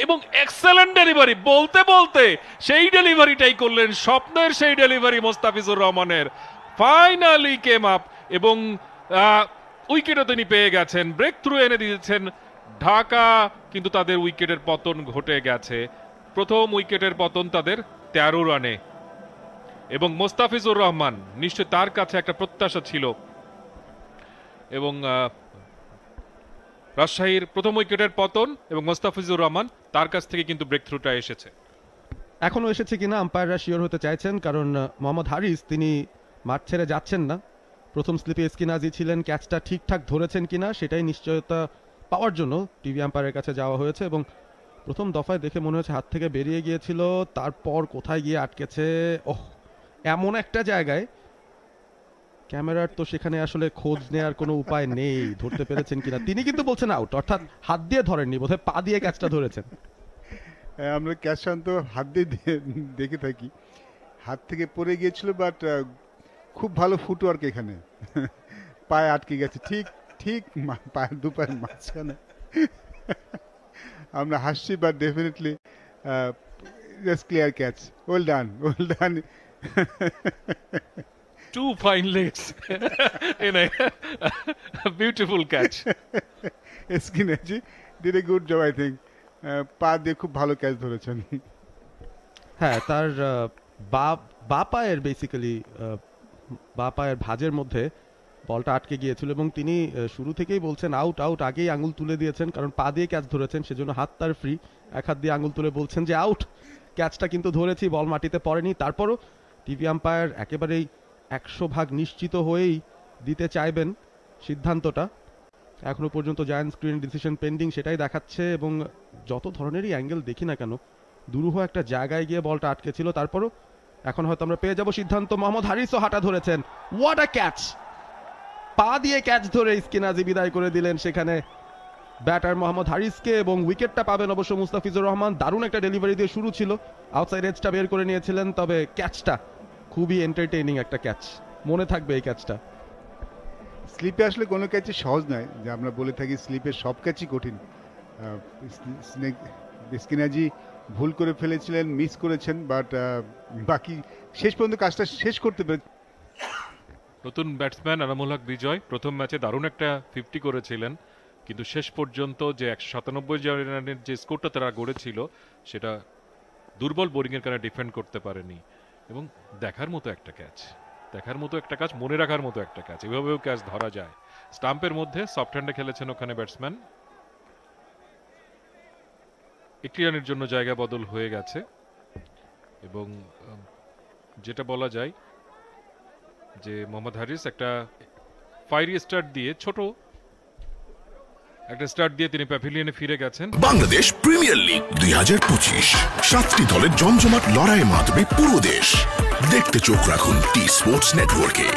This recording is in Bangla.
এবং এক্সেলেন্ট ডেলিভারি, বলতে বলতে সেই ডেলিভারিটাই করলেন, স্বপ্নের সেই ডেলিভারি মোস্তাফিজুর রহমানের। ফাইনালি কেম আপ এবং উইকেটও তিনি পেয়ে গেছেন, ব্রেক থ্রু এনে দিয়েছেন ঢাকা, কিন্তু তাদের উইকেটের পতন ঘটে গেছে। প্রথম উইকেটের পতন তাদের 13 রানে, এবং মোস্তাফিজুর রহমান নিশ্চয় তার কাছে একটা প্রত্যাশা ছিল, এবং রাজশাহীর প্রথম উইকেটের পতন এবং মোস্তাফিজুর রহমান তার কাছ থেকে কিন্তু ব্রেক থ্রুটা এসেছে। এখনো এসেছে কিনা আম্পায়াররা শিওর হতে চাইছেন, কারণ মোহাম্মদ হারিস তিনি মাঠ ছেড়ে যাচ্ছেন না। প্রথম স্লিপে এসকিনাজি ছিলেন, ক্যাচটা ঠিকঠাক ধরেছেন কিনা সেটাই নিশ্চয়তা পাওয়ার জন্য টিভি আম্পায়ারের কাছে যাওয়া হয়েছে, এবং প্রথম দফায় দেখে মনে হচ্ছে হাত থেকে বেরিয়ে গিয়েছিল, তারপর কোথায় গিয়ে আটকেছে, ওহ এমন একটা জায়গায় ক্যামেরার তো সেখানে আসলে খোঁজ নেওয়ার কোনো উপায় নেই, ধরতে পেরেছেন কিনা। তিনি কিন্তু বলছেন আউট, অর্থাৎ হাত দিয়ে ধরেননি, বোধহয় পা দিয়ে ক্যাচটা ধরেছেন। আমরা ক্যাচ শান্ত হাত দিয়ে দেখে থাকি, হাত থেকে পড়ে গিয়েছিল, বাট খুব ভালো ফুটওয়ার্ক এখানে, পায়ে আটকে গেছে ঠিক ঠিক পায়ের দু পায়ের মাঝখানে। আমরা হাসছি, but definitely just clear catch, well done, well done. Two fine legs in a beautiful catch. Eskinazi did a good job, I think. পা দিয়ে খুব ভালো ক্যাচ ধরেছেন। হ্যাঁ, তার বা পায়ের বেসিক্যালি বা পায়ের ভাঁজের মধ্যে বলটা আটকে গিয়েছিল, এবং তিনি শুরু থেকেই বলছেন আউট আউট, আগেই আঙুল তুলে দিয়েছেন, কারণ পা দিয়ে ক্যাচ ধরেছেন সেজন্য হাত তার ফ্রি, এক হাত দিয়ে আঙুল তুলে বলছেন যে আউট, ক্যাচটা কিন্তু ধরেছি, বল মাটিতে পড়েনি। তারপরও টিভি আম্পায়ার একেবারেই 100% নিশ্চিত হয়েই দিতে চাইবেন সিদ্ধান্তটা। এখনো পর্যন্ত জায়ান্ট স্ক্রিন ডিসিশন পেন্ডিং সেটাই দেখাচ্ছে, এবং যত ধরনেরই অ্যাঙ্গেল দেখি না কেন দুরূহ একটা জায়গায় গিয়ে বলটা আটকে ছিল। তারপরও এখন হয়তো আমরা পেয়ে যাব সিদ্ধান্ত। মোহাম্মদ হারিসও হাঁটা ধরেছেন, হোয়াট আ ক্যাচ, পা দিয়ে ক্যাচ ধরে স্কিনাজি বিদায় করে দিলেন সেখানে ব্যাটার মোহাম্মদ হারিসকে, এবং উইকেটটা পাবেন অবশ্য মুস্তাফিজুর রহমান। দারুণ একটা ডেলিভারি দিয়ে শুরু ছিল, আউটসাইড এজটা বের করে নিয়েছিলেন, তবে ক্যাচটা খুবই এন্টারটেইনিং একটা ক্যাচ, মনে থাকবে এই ক্যাচটা। স্লিপে আসলে কোনো ক্যাচই সহজ নয়, যে আমরা বলে থাকি স্লিপের সব ক্যাচই কঠিন। এসকিনাজি ভুল করে ফেলেছিলেন, মিস করেছেন, বাট বাকি শেষ পর্যন্ত কাজটা শেষ করতে পেরে। নতুন ব্যাটসম্যান আনামুল হক বিজয় প্রথম ম্যাচে দারুণ একটা 50 করেছিলেন, কিন্তু শেষ পর্যন্ত যে 197 রানের যে স্কোরটা তারা গড়েছিল সেটা দুর্বল বোলিংয়ের কারণে ডিফেন্ড করতে পারেনি। এবং দেখার মতো একটা ক্যাচ, দেখার মতো একটা ক্যাচ, মনে রাখার মতো একটা ক্যাচ, এভাবেও ক্যাচ ধরা যায়। স্টাম্পের মধ্যে সফট হ্যান্ডে খেলেছেন ওখানে ব্যাটসম্যান, 1 রানের জন্য জায়গা বদল হয়ে গেছে। এবং যেটা বলা যায় যে মোহাম্মদ হারিস একটা ফায়ারি স্টার্ট দিয়ে, ছোট একটা স্টার্ট দিয়ে তিনি প্যাভিলিয়নে ফিরে গেছেন। বাংলাদেশ প্রিমিয়ার লিগ 2025, 7টি দলের জমজমাট লড়াইয়ে মাতবে পুরো দেশ। দেখতে চোখ রাখুন টি স্পোর্টস নেটওয়ার্কে।